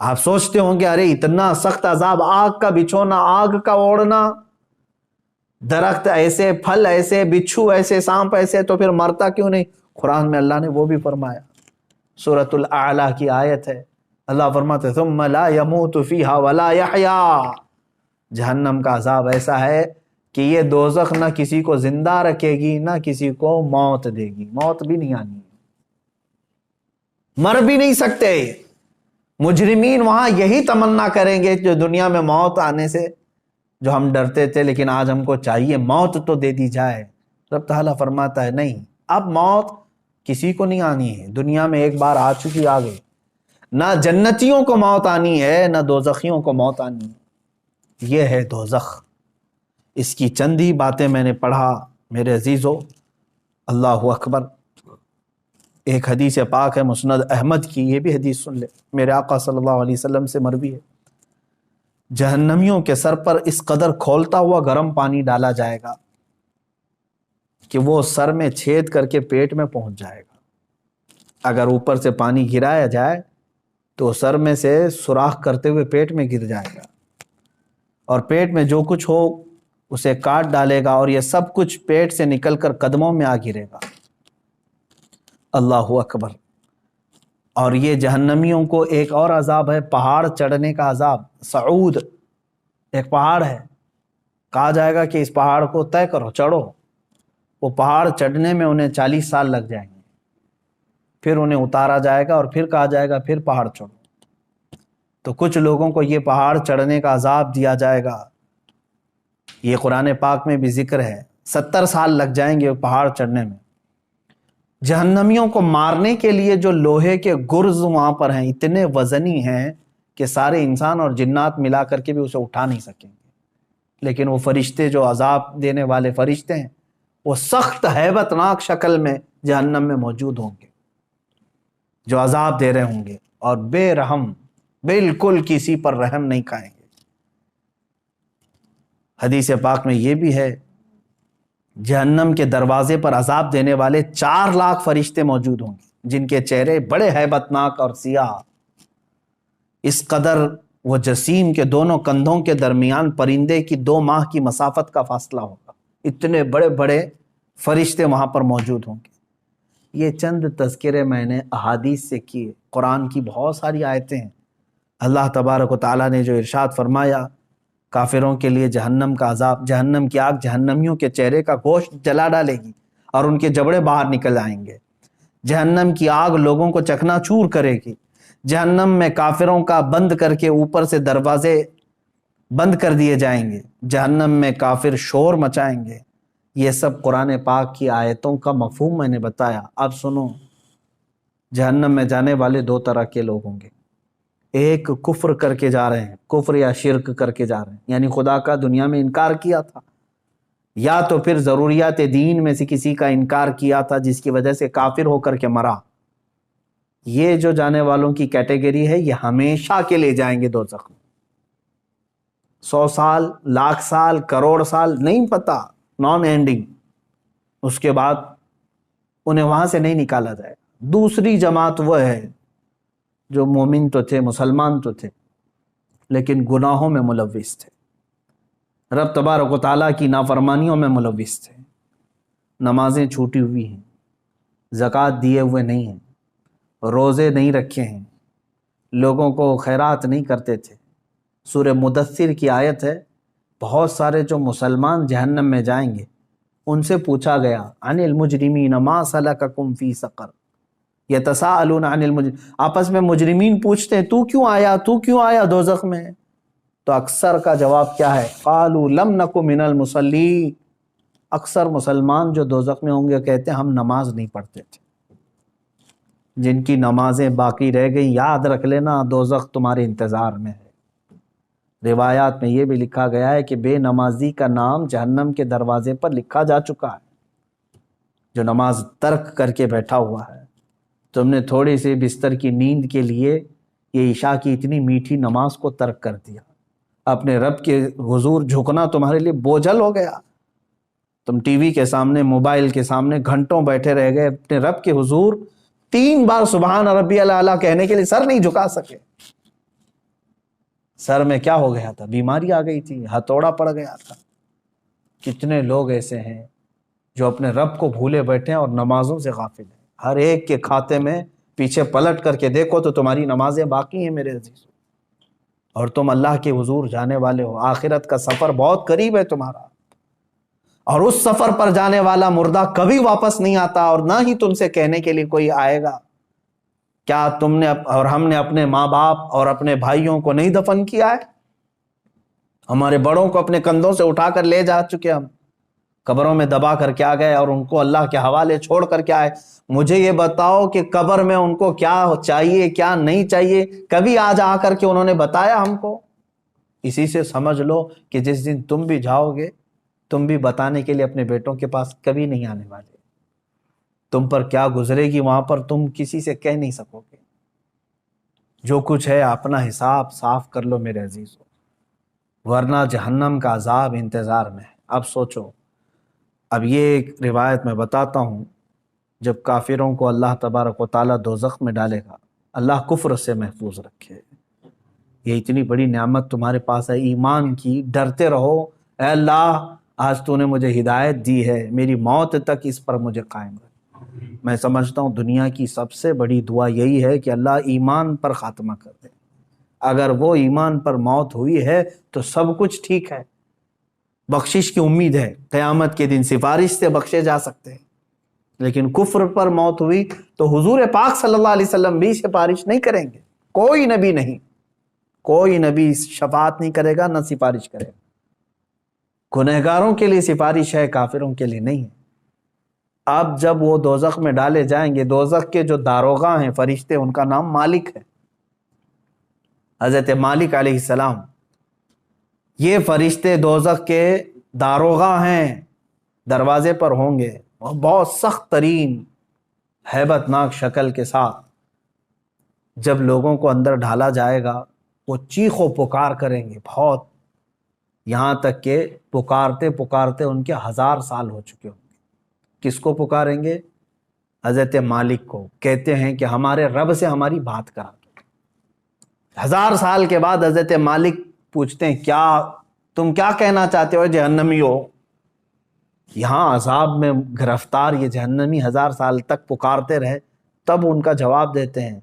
آپ سوچتے ہوں گے ارے اتنا سخت عذاب، آگ کا بچھونا، آگ کا اوڑھنا، درخت ایسے، پھل ایسے، بچھو ایسے، سانپ ایسے، تو پھر مرتا کیوں نہیں؟ قرآن میں اللہ نے وہ بھی فرمایا، سورۃ الاعلیٰ کی آیت ہے، اللہ فرماتے ثم لا يموت فیہا ولا یحیا۔ جہنم کا عذاب ایسا ہے کہ یہ دوزخ نہ کسی کو زندہ رکھے گی نہ کسی کو موت دے گی، موت بھی نہیں آنی، مر بھی نہیں سکتے۔ مجرمین وہاں یہی تمنا کریں گے جو دنیا میں موت آنے سے جو ہم ڈرتے تھے، لیکن آج ہم کو چاہیے موت تو دے دی جائے۔ رب تعالیٰ فرماتا ہے نہیں، اب موت کسی کو نہیں آنی ہے، دنیا میں ایک بار آ چکی، آ گئی۔ نہ جنتیوں کو موت آنی ہے نہ دوزخیوں کو موت آنی ہے، یہ ہے دوزخ۔ اس کی چند ہی باتیں میں نے پڑھا میرے عزیزو، اللہ اکبر۔ ایک حدیث پاک ہے مسند احمد کی، یہ بھی حدیث سن لے، میرے آقا صلی اللہ علیہ وسلم سے مروی ہے، جہنمیوں کے سر پر اس قدر کھولتا ہوا گرم پانی ڈالا جائے گا کہ وہ سر میں چھید کر کے پیٹ میں پہنچ جائے گا۔ اگر اوپر سے پانی گرایا جائے تو سر میں سے سوراخ کرتے ہوئے پیٹ میں گر جائے گا، اور پیٹ میں جو کچھ ہو اسے کاٹ ڈالے گا، اور یہ سب کچھ پیٹ سے نکل کر قدموں میں آ گرے گا۔ اللہ اکبر۔ اور یہ جہنمیوں کو ایک اور عذاب ہے، پہاڑ چڑھنے کا عذاب۔ صعود ایک پہاڑ ہے، کہا جائے گا کہ اس پہاڑ کو طے کرو، چڑھو۔ وہ پہاڑ چڑھنے میں انہیں 40 سال لگ جائیں گے، پھر انہیں اتارا جائے گا اور پھر کہا جائے گا پھر پہاڑ چڑھو۔ تو کچھ لوگوں کو یہ پہاڑ چڑھنے کا عذاب دیا جائے گا، یہ قرآن پاک میں بھی ذکر ہے، 70 سال لگ جائیں گے پہاڑ چڑھنے میں۔ جہنمیوں کو مارنے کے لیے جو لوہے کے گرز وہاں پر ہیں اتنے وزنی ہیں کہ سارے انسان اور جنات ملا کر کے بھی اسے اٹھا نہیں سکیں گے، لیکن وہ فرشتے جو عذاب دینے والے فرشتے ہیں وہ سخت ہیبت ناک شکل میں جہنم میں موجود ہوں گے، جو عذاب دے رہے ہوں گے، اور بے رحم، بالکل کسی پر رحم نہیں کھائیں گے۔ حدیث پاک میں یہ بھی ہے جہنم کے دروازے پر عذاب دینے والے 4 لاکھ فرشتے موجود ہوں گے، جن کے چہرے بڑے ہیبت ناک اور سیاہ، اس قدر وہ جسیم کے دونوں کندھوں کے درمیان پرندے کی 2 ماہ کی مسافت کا فاصلہ ہوگا، اتنے بڑے بڑے فرشتے وہاں پر موجود ہوں گے۔ یہ چند تذکرے میں نے احادیث سے کیے، قرآن کی بہت ساری آیتیں ہیں۔ اللہ تبارک و تعالیٰ نے جو ارشاد فرمایا، کافروں کے لیے جہنم کا عذاب، جہنم کی آگ جہنمیوں کے چہرے کا گوشت جلا ڈالے گی اور ان کے جبڑے باہر نکل آئیں گے۔ جہنم کی آگ لوگوں کو چکنا چور کرے گی۔ جہنم میں کافروں کا بند کر کے اوپر سے دروازے بند کر دیے جائیں گے۔ جہنم میں کافر شور مچائیں گے۔ یہ سب قرآن پاک کی آیتوں کا مفہوم میں نے بتایا۔ اب سنو، جہنم میں جانے والے دو طرح کے لوگ ہوں گے۔ ایک کفر کر کے جا رہے ہیں، کفر یا شرک کر کے جا رہے ہیں، یعنی خدا کا دنیا میں انکار کیا تھا، یا تو پھر ضروریات دین میں سے کسی کا انکار کیا تھا جس کی وجہ سے کافر ہو کر کے مرا۔ یہ جو جانے والوں کی کیٹیگری ہے، یہ ہمیشہ کے لیے جائیں گے دوزخ میں۔ 100 سال، لاکھ سال، کروڑ سال، نہیں پتا، نان اینڈنگ۔ اس کے بعد انہیں وہاں سے نہیں نکالا جائے۔ دوسری جماعت وہ ہے جو مومن تو تھے، مسلمان تو تھے، لیکن گناہوں میں ملوث تھے، رب تبارک و تعالیٰ کی نافرمانیوں میں ملوث تھے، نمازیں چھوٹی ہوئی ہیں، زکوٰۃ دیے ہوئے نہیں ہیں، روزے نہیں رکھے ہیں، لوگوں کو خیرات نہیں کرتے تھے۔ سورہ مدثر کی آیت ہے، بہت سارے جو مسلمان جہنم میں جائیں گے ان سے پوچھا گیا عن المجرمین ما سلککم فی سقر یتساءلون عن المجرمین، آپس میں مجرمین پوچھتے ہیں تو کیوں آیا دوزخ میں؟ تو اکثر کا جواب کیا ہے؟ قالوا لم نک من المصلین۔ اکثر مسلمان جو دوزخ میں ہوں گے کہتے ہیں ہم نماز نہیں پڑھتے تھے۔ جن کی نمازیں باقی رہ گئی، یاد رکھ لینا دوزخ تمہارے انتظار میں ہے۔ روایات میں یہ بھی لکھا گیا ہے کہ بے نمازی کا نام جہنم کے دروازے پر لکھا جا چکا ہے۔ جو نماز ترک کر کے بیٹھا ہوا ہے، تم نے تھوڑی سی بستر کی نیند کے لیے یہ عشاء کی اتنی میٹھی نماز کو ترک کر دیا، اپنے رب کے حضور جھکنا تمہارے لیے بوجھل ہو گیا۔ تم ٹی وی کے سامنے، موبائل کے سامنے گھنٹوں بیٹھے رہ گئے، اپنے رب کے حضور 3 بار سبحان ربی الاعلیٰ کہنے کے لیے سر نہیں جھکا سکے۔ سر میں کیا ہو گیا تھا؟ بیماری آ گئی تھی، ہتھوڑا پڑ گیا تھا۔ کتنے لوگ ایسے ہیں جو اپنے رب کو بھولے بیٹھے ہیں اور نمازوں سے غافل ہیں۔ ہر ایک کے کھاتے میں پیچھے پلٹ کر کے دیکھو تو تمہاری نمازیں باقی ہیں میرے عزیزوں، اور تم اللہ کے حضور جانے والے ہو۔ آخرت کا سفر بہت قریب ہے تمہارا، اور اس سفر پر جانے والا مردہ کبھی واپس نہیں آتا، اور نہ ہی تم سے کہنے کے لیے کوئی آئے گا کیا تم نے اور ہم نے اپنے ماں باپ اور اپنے بھائیوں کو نہیں دفن کیا ہے؟ ہمارے بڑوں کو اپنے کندھوں سے اٹھا کر لے جا چکے، ہم قبروں میں دبا کر کے آ گئے اور ان کو اللہ کے حوالے چھوڑ کر کے آئے۔ مجھے یہ بتاؤ کہ قبر میں ان کو کیا چاہیے کیا نہیں چاہیے، کبھی آج آ کر کے انہوں نے بتایا ہم کو؟ اسی سے سمجھ لو کہ جس دن تم بھی جاؤ گے، تم بھی بتانے کے لیے اپنے بیٹوں کے پاس کبھی نہیں آنے والے۔ تم پر کیا گزرے گی وہاں پر تم کسی سے کہہ نہیں سکو گے۔ جو کچھ ہے اپنا حساب صاف کر لو میرے عزیزو، ورنہ جہنم کا عذاب انتظار میں ہے۔ اب سوچو، اب یہ ایک روایت میں بتاتا ہوں، جب کافروں کو اللہ تبارک و تعالیٰ دوزخ میں ڈالے گا، اللہ کفر سے محفوظ رکھے۔ یہ اتنی بڑی نعمت تمہارے پاس ہے ایمان کی، ڈرتے رہو، اے اللہ آج تو نے مجھے ہدایت دی ہے، میری موت تک اس پر مجھے قائم رکھ۔ میں سمجھتا ہوں دنیا کی سب سے بڑی دعا یہی ہے کہ اللہ ایمان پر خاتمہ کر دے۔ اگر وہ ایمان پر موت ہوئی ہے تو سب کچھ ٹھیک ہے، بخشش کی امید ہے، قیامت کے دن سفارش سے بخشے جا سکتے ہیں۔ لیکن کفر پر موت ہوئی تو حضور پاک صلی اللہ علیہ وسلم بھی سفارش نہیں کریں گے، کوئی نبی نہیں، کوئی نبی شفاعت نہیں کرے گا، نہ سفارش کرے گا۔ گنہگاروں کے لیے سفارش ہے، کافروں کے لیے نہیں ہے۔ اب جب وہ دوزخ میں ڈالے جائیں گے، دوزخ کے جو داروغہ ہیں فرشتے، ان کا نام مالک ہے، حضرت مالک علیہ السلام۔ یہ فرشتے دوزخ کے داروغہ ہیں، دروازے پر ہوں گے، اور بہت سخت ترین ہیبت ناک شکل کے ساتھ جب لوگوں کو اندر ڈالا جائے گا، وہ چیخ و پکار کریں گے بہت، یہاں تک کہ پکارتے پکارتے ان کے 1000 سال ہو چکے ہوں گے۔ کس کو پکاریں گے؟ حضرت مالک کو۔ کہتے ہیں کہ ہمارے رب سے ہماری بات کرا دو۔ 1000 سال کے بعد حضرت مالک پوچھتے ہیں کیا تم کیا کہنا چاہتے ہو جہنمی ہو؟ یہاں عذاب میں گرفتار یہ جہنمی 1000 سال تک پکارتے رہے، تب ان کا جواب دیتے ہیں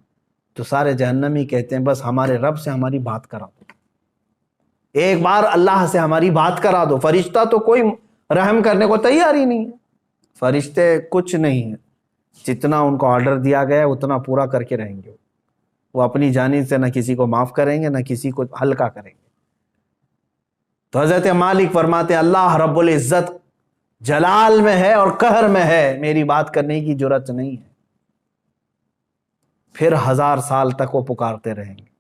تو سارے جہنمی کہتے ہیں بس ہمارے رب سے ہماری بات کرا دو۔ ایک بار اللہ سے ہماری بات کرا دو. فرشتہ تو کوئی رحم کرنے کو تیار ہی نہیں ہے. فرشتے کچھ نہیں ہیں، جتنا ان کو آرڈر دیا گیا ہے اتنا پورا کر کے رہیں گے. وہ اپنی جانب سے نہ کسی کو معاف کریں گے نہ کسی کو ہلکا کریں گے. تو حضرت مالک فرماتے ہیں اللہ رب العزت جلال میں ہے اور قہر میں ہے، میری بات کرنے کی جرات نہیں ہے. پھر 1000 سال تک وہ پکارتے رہیں گے.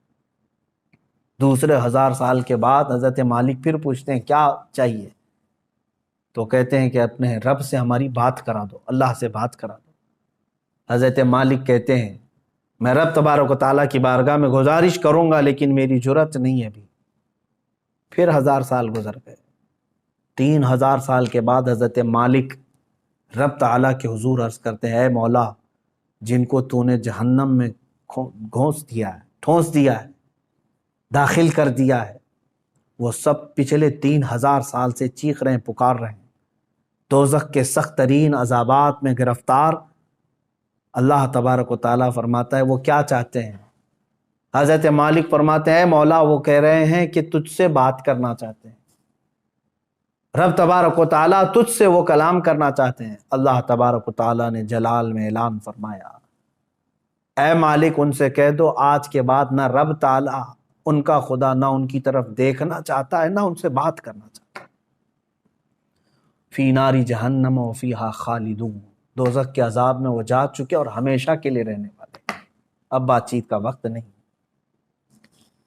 دوسرے 1000 سال کے بعد حضرت مالک پھر پوچھتے ہیں کیا چاہیے؟ تو کہتے ہیں کہ اپنے رب سے ہماری بات کرا دو، اللہ سے بات کرا دو. حضرت مالک کہتے ہیں میں رب تبارک و تعالیٰ کی بارگاہ میں گزارش کروں گا لیکن میری جرات نہیں ہے ابھی. پھر 1000 سال گزر گئے. 3000 سال کے بعد حضرت مالک رب تعالیٰ کے حضور عرض کرتے ہیں اے مولا، جن کو تو نے جہنم میں ٹھونس دیا ہے، داخل کر دیا ہے، وہ سب پچھلے 3000 سال سے چیخ رہے ہیں، پکار رہے ہیں، دوزخ کے سخت ترین عذابات میں گرفتار. اللہ تبارک و تعالیٰ فرماتا ہے وہ کیا چاہتے ہیں؟ حضرت مالک فرماتے ہیں اے مولا وہ کہہ رہے ہیں کہ تجھ سے بات کرنا چاہتے ہیں. رب تبارک و تعالیٰ تجھ سے وہ کلام کرنا چاہتے ہیں. اللہ تبارک و تعالیٰ نے جلال میں اعلان فرمایا اے مالک ان سے کہہ دو آج کے بعد نہ رب تعالیٰ ان کا خدا نہ ان کی طرف دیکھنا چاہتا ہے نہ ان سے بات کرنا چاہتا ہے. فی ناری جہنم و فیہا خالدون، دوزخ کے عذاب میں وہ جا چکے اور ہمیشہ کے لیے رہنے والے. اب بات چیت کا وقت نہیں.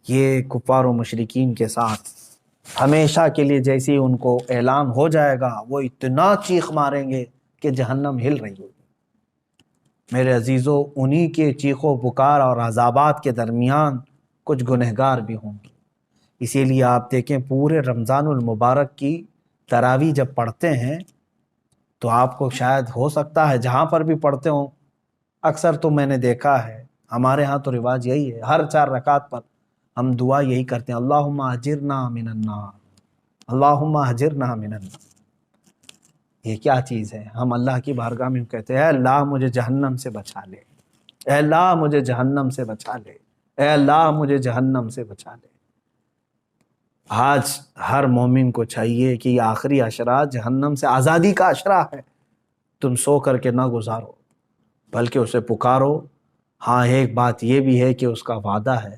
یہ کفار و مشرکین کے ساتھ ہمیشہ کے لیے جیسے ہی ان کو اعلان ہو جائے گا وہ اتنا چیخ ماریں گے کہ جہنم ہل رہی ہوگی. میرے عزیزو انہی کے چیخ و پکار اور عذابات کے درمیان کچھ گنہگار بھی ہوں گے. اسی لیے آپ دیکھیں پورے رمضان المبارک کی تراویح جب پڑھتے ہیں تو آپ کو شاید ہو سکتا ہے جہاں پر بھی پڑھتے ہوں، اکثر تو میں نے دیکھا ہے ہمارے ہاں تو رواج یہی ہے، ہر 4 رکعت پر ہم دعا یہی کرتے ہیں اللہم اجرنا من النار، اللہم اجرنا من النار. یہ کیا چیز ہے؟ ہم اللہ کی بارگاہ میں کہتے ہیں اے اللہ مجھے جہنم سے بچا لے، اے اللہ مجھے جہنم سے بچا لے، اے اللہ مجھے جہنم سے بچا لے. آج ہر مومن کو چاہیے کہ یہ آخری عشرہ جہنم سے آزادی کا عشرہ ہے. تم سو کر کے نہ گزارو بلکہ اسے پکارو. ہاں ایک بات یہ بھی ہے کہ اس کا وعدہ ہے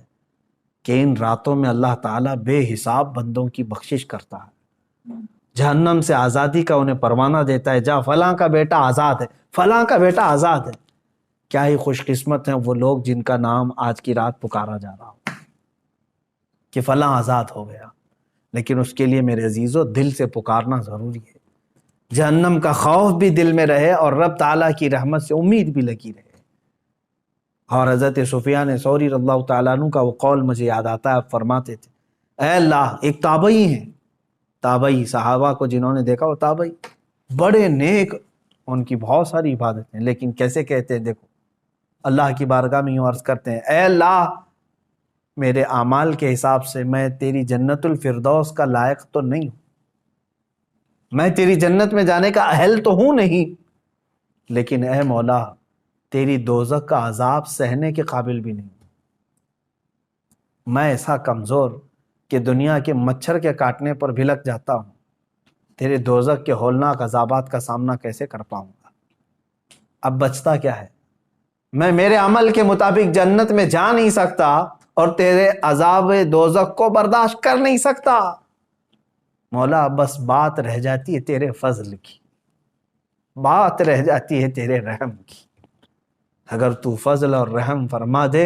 کہ ان راتوں میں اللہ تعالیٰ بے حساب بندوں کی بخشش کرتا ہے. جہنم سے آزادی کا انہیں پروانہ دیتا ہے، جا فلاں کا بیٹا آزاد ہے، فلاں کا بیٹا آزاد ہے. کیا ہی خوش قسمت ہیں وہ لوگ جن کا نام آج کی رات پکارا جا رہا ہو کہ فلاں آزاد ہو گیا. لیکن اس کے لیے میرے عزیزو دل سے پکارنا ضروری ہے، جہنم کا خوف بھی دل میں رہے اور رب تعالیٰ کی رحمت سے امید بھی لگی رہے. اور حضرت سفیان ثوری رضی اللہ تعالیٰ عنہ کا وہ قول مجھے یاد آتا ہے، آپ فرماتے تھے اے اللہ، ایک تابعی ہیں، تابعی صحابہ کو جنہوں نے دیکھا وہ تابعی بڑے نیک، ان کی بہت ساری عبادتیں، لیکن کیسے کہتے ہیں دیکھو اللہ کی بارگاہ میں یوں عرض کرتے ہیں اے اللہ میرے اعمال کے حساب سے میں تیری جنت الفردوس کا لائق تو نہیں ہوں، میں تیری جنت میں جانے کا اہل تو ہوں نہیں، لیکن اے مولا تیری دوزخ کا عذاب سہنے کے قابل بھی نہیں. میں ایسا کمزور کہ دنیا کے مچھر کے کاٹنے پر بھی لگ جاتا ہوں، تیرے دوزخ کے ہولناک عذابات کا سامنا کیسے کر پاؤں گا؟ اب بچتا کیا ہے؟ میں میرے عمل کے مطابق جنت میں جا نہیں سکتا اور تیرے عذاب دوزخ کو برداشت کر نہیں سکتا. مولا بس بات رہ جاتی ہے تیرے فضل کی، بات رہ جاتی ہے تیرے رحم کی. اگر تو فضل اور رحم فرما دے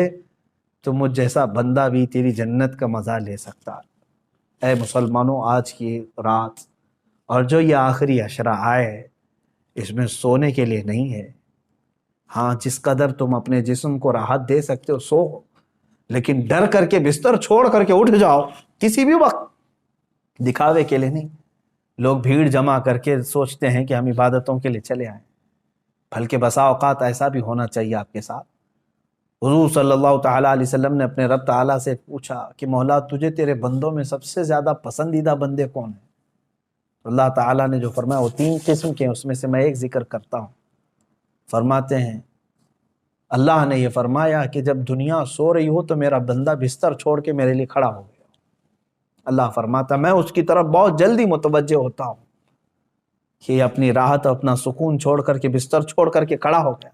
تو مجھ جیسا بندہ بھی تیری جنت کا مزہ لے سکتا. اے مسلمانوں آج کی رات اور جو یہ آخری عشرہ آئے اس میں سونے کے لیے نہیں ہے. ہاں جس قدر تم اپنے جسم کو راحت دے سکتے ہو سو، لیکن ڈر کر کے بستر چھوڑ کر کے اٹھ جاؤ کسی بھی وقت، دکھاوے کے لیے نہیں. لوگ بھیڑ جمع کر کے سوچتے ہیں کہ ہم عبادتوں کے لیے چلے آئیں، بلکہ بسا اوقات ایسا بھی ہونا چاہیے آپ کے ساتھ. حضور صلی اللہ تعالیٰ علیہ وسلم نے اپنے رب تعالیٰ سے پوچھا کہ مولا تجھے تیرے بندوں میں سب سے زیادہ پسندیدہ بندے کون ہیں؟ اللہ تعالیٰ نے جو فرمایا وہ 3 قسم کے ہیں، اس میں سے میں ایک ذکر کرتا ہوں. فرماتے ہیں اللہ نے یہ فرمایا کہ جب دنیا سو رہی ہو تو میرا بندہ بستر چھوڑ کے میرے لیے کھڑا ہو گیا، اللہ فرماتا میں اس کی طرف بہت جلدی متوجہ ہوتا ہوں کہ اپنی راحت اور اپنا سکون چھوڑ کر کے بستر چھوڑ کر کے کھڑا ہو گیا.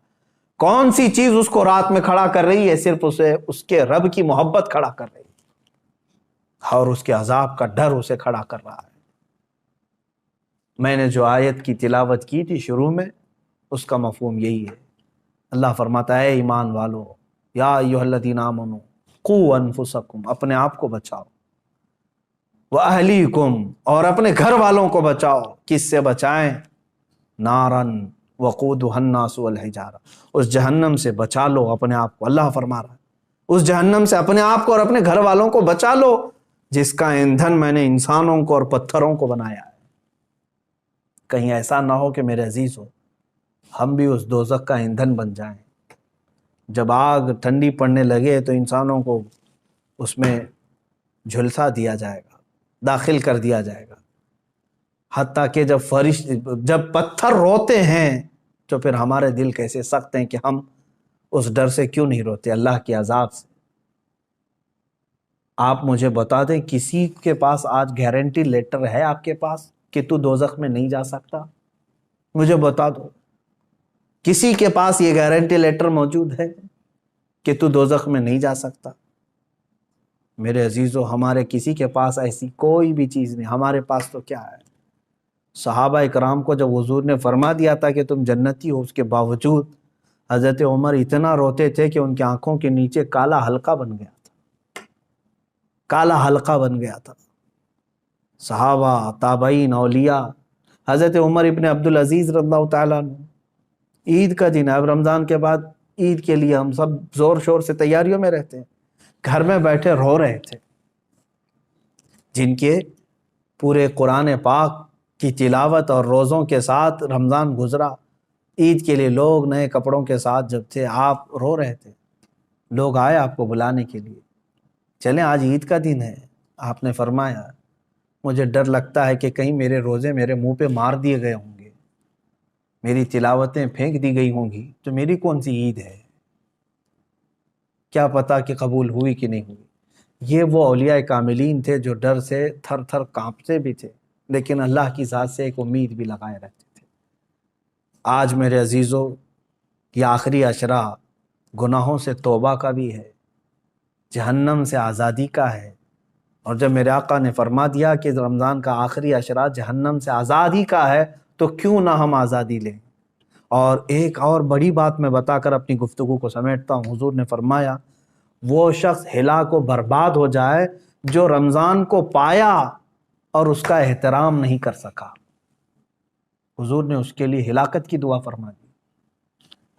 کون سی چیز اس کو رات میں کھڑا کر رہی ہے؟ صرف اسے اس کے رب کی محبت کھڑا کر رہی ہے اور اس کے عذاب کا ڈر اسے کھڑا کر رہا ہے. میں نے جو آیت کی تلاوت کی تھی شروع میں اس کا مفہوم یہی ہے. اللہ فرماتا ہے ایمان والو یا ایھا الذین آمنوا قوا انفسکم، اپنے آپ کو بچاؤ، وَأَهْلِيكُمْ، اور اپنے گھر والوں کو بچاؤ. کس سے بچائیں؟ نارن وقودها الناس والحجارہ، اس جہنم سے بچا لو اپنے آپ کو. اللہ فرما رہا ہے اس جہنم سے اپنے آپ کو اور اپنے گھر والوں کو بچا لو جس کا ایندھن میں نے انسانوں کو اور پتھروں کو بنایا ہے. کہیں ایسا نہ ہو کہ میرے عزیز ہو ہم بھی اس دوزخ کا ایندھن بن جائیں. جب آگ ٹھنڈی پڑنے لگے تو انسانوں کو اس میں جھلسا دیا جائے گا، داخل کر دیا جائے گا، حتیٰ کہ جب پتھر روتے ہیں تو پھر ہمارے دل کیسے سخت ہیں کہ ہم اس ڈر سے کیوں نہیں روتے، اللہ کے عذاب سے. آپ مجھے بتا دیں کسی کے پاس آج گارنٹی لیٹر ہے آپ کے پاس کہ تو دوزخ میں نہیں جا سکتا؟ مجھے بتا دو کسی کے پاس یہ گارنٹی لیٹر موجود ہے کہ تو دوزخ میں نہیں جا سکتا؟ میرے عزیزو ہمارے کسی کے پاس ایسی کوئی بھی چیز نہیں. ہمارے پاس تو کیا ہے؟ صحابہ اکرام کو جب حضور نے فرما دیا تھا کہ تم جنتی ہو، اس کے باوجود حضرت عمر اتنا روتے تھے کہ ان کی آنکھوں کے نیچے کالا حلقہ بن گیا تھا، کالا حلقہ بن گیا تھا. صحابہ، تابعین، اولیاء. حضرت عمر ابن عبدالعزیز رضی اللہ تعالیٰ عنہ، عید کا دن ہے، اب رمضان کے بعد عید کے لیے ہم سب زور شور سے تیاریوں میں رہتے ہیں، گھر میں بیٹھے رو رہے تھے. جن کے پورے قرآن پاک کی تلاوت اور روزوں کے ساتھ رمضان گزرا، عید کے لیے لوگ نئے کپڑوں کے ساتھ جب تھے آپ رو رہے تھے. لوگ آئے آپ کو بلانے کے لیے، چلیں آج عید کا دن ہے. آپ نے فرمایا مجھے ڈر لگتا ہے کہ کہیں میرے روزے میرے منہ پہ مار دیے گئے ہوں گے، میری تلاوتیں پھینک دی گئی ہوں گی، تو میری کون سی عید ہے؟ کیا پتا کہ قبول ہوئی کہ نہیں ہوئی. یہ وہ اولیاء کاملین تھے جو ڈر سے تھر تھر کانپتے بھی تھے لیکن اللہ کی ذات سے ایک امید بھی لگائے رہتے تھے. آج میرے عزیزو یہ آخری عشرہ گناہوں سے توبہ کا بھی ہے، جہنم سے آزادی کا ہے. اور جب میرے آقا نے فرما دیا کہ رمضان کا آخری عشرہ جہنم سے آزادی کا ہے تو کیوں نہ ہم آزادی لیں. اور ایک اور بڑی بات میں بتا کر اپنی گفتگو کو سمیٹتا ہوں. حضور نے فرمایا وہ شخص ہلاک و برباد ہو جائے جو رمضان کو پایا اور اس کا احترام نہیں کر سکا. حضور نے اس کے لیے ہلاکت کی دعا فرما دی.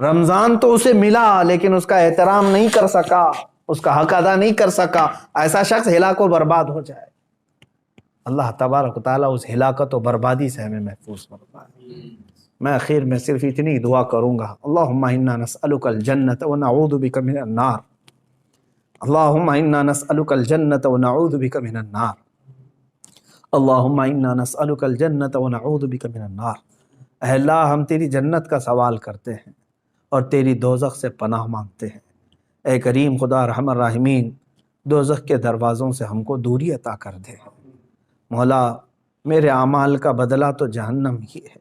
رمضان تو اسے ملا لیکن اس کا احترام نہیں کر سکا، اس کا حق ادا نہیں کر سکا، ایسا شخص ہلاک و برباد ہو جائے. اللہ تبارک و تعالیٰ اس ہلاکت و بربادی سے ہمیں محفوظ فرمائے. میں اخیر میں صرف اتنی دعا کروں گا، اللہم انا نسألک الجنۃ ونعوذ بک من النار، اللہم انا نسألک الجنۃ ونعوذ بک من النار، اللہم انا نسألک الجنۃ ونعوذ بک من النار. اے اللہ ہم تیری جنت کا سوال کرتے ہیں اور تیری دوزخ سے پناہ مانگتے ہیں. اے کریم خدا ارحم الراحمین دوزخ کے دروازوں سے ہم کو دوری عطا کر دے. مولا میرے اعمال کا بدلہ تو جہنم ہی ہے.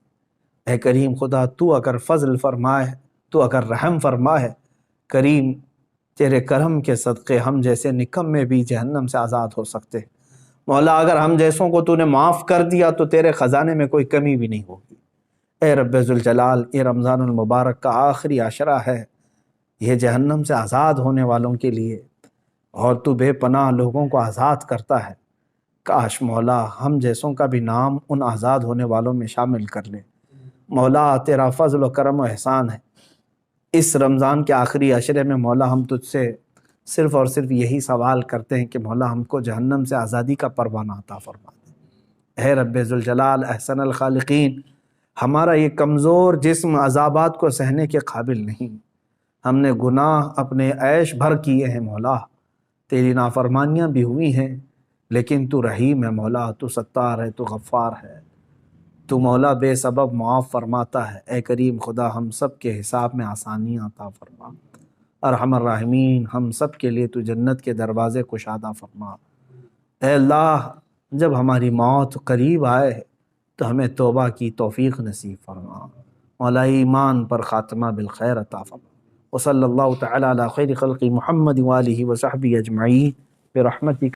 اے کریم خدا تو اگر فضل فرمائے، تو اگر رحم فرمائے، کریم تیرے کرم کے صدقے ہم جیسے نکمے بھی جہنم سے آزاد ہو سکتے. مولا اگر ہم جیسوں کو تو نے معاف کر دیا تو تیرے خزانے میں کوئی کمی بھی نہیں ہوگی. اے رب ذوالجلال یہ رمضان المبارک کا آخری عشرہ ہے، یہ جہنم سے آزاد ہونے والوں کے لیے، اور تو بے پناہ لوگوں کو آزاد کرتا ہے. کاش مولا ہم جیسوں کا بھی نام ان آزاد ہونے والوں میں شامل کر لے. مولا تیرا فضل و کرم و احسان ہے. اس رمضان کے آخری عشرے میں مولا ہم تجھ سے صرف اور صرف یہی سوال کرتے ہیں کہ مولا ہم کو جہنم سے آزادی کا پروانہ عطا فرما دے. اے رب ذوالجلال احسن الخالقین ہمارا یہ کمزور جسم عذابات کو سہنے کے قابل نہیں. ہم نے گناہ اپنے عیش بھر کیے ہیں مولا، تیری نافرمانیاں بھی ہوئی ہیں، لیکن تو رحیم ہے مولا، تو ستار ہے، تو غفار ہے، تو مولا بے سبب معاف فرماتا ہے. اے کریم خدا ہم سب کے حساب میں آسانیاں عطا فرما. ارحم الراحمین ہم سب کے لیے تو جنت کے دروازے کشادہ فرما. اے اللہ جب ہماری موت قریب آئے تو ہمیں توبہ کی توفیق نصیب فرما، مولا ایمان پر خاتمہ بالخیر عطا فرما۔ وصلی اللہ تعالی علی خیر خلق محمد وآلہ وصحبہ اجمعین برحمتک